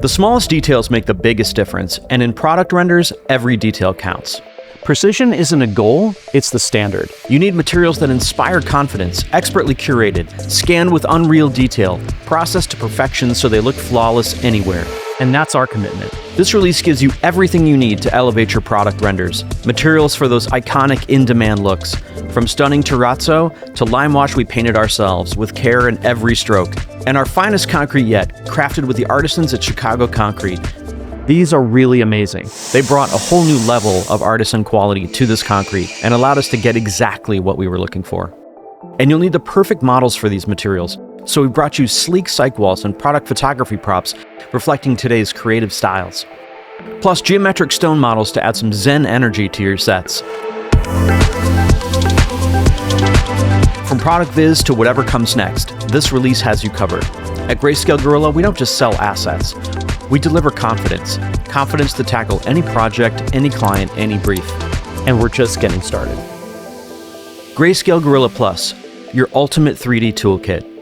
The smallest details make the biggest difference, and in product renders, every detail counts. Precision isn't a goal, it's the standard. You need materials that inspire confidence, expertly curated, scanned with unreal detail, processed to perfection so they look flawless anywhere. And that's our commitment. This release gives you everything you need to elevate your product renders. Materials for those iconic in-demand looks. From stunning Terrazzo to Limewash we painted ourselves with care in every stroke. And our finest concrete yet, crafted with the artisans at Chicago Concrete. These are really amazing. They brought a whole new level of artisan quality to this concrete and allowed us to get exactly what we were looking for. And you'll need the perfect models for these materials, so we brought you sleek cyc walls and product photography props reflecting today's creative styles. Plus geometric stone models to add some zen energy to your sets. From product viz to whatever comes next, this release has you covered. At Greyscalegorilla, we don't just sell assets. We deliver confidence. Confidence to tackle any project, any client, any brief. And we're just getting started. Greyscalegorilla Plus, your ultimate 3D toolkit.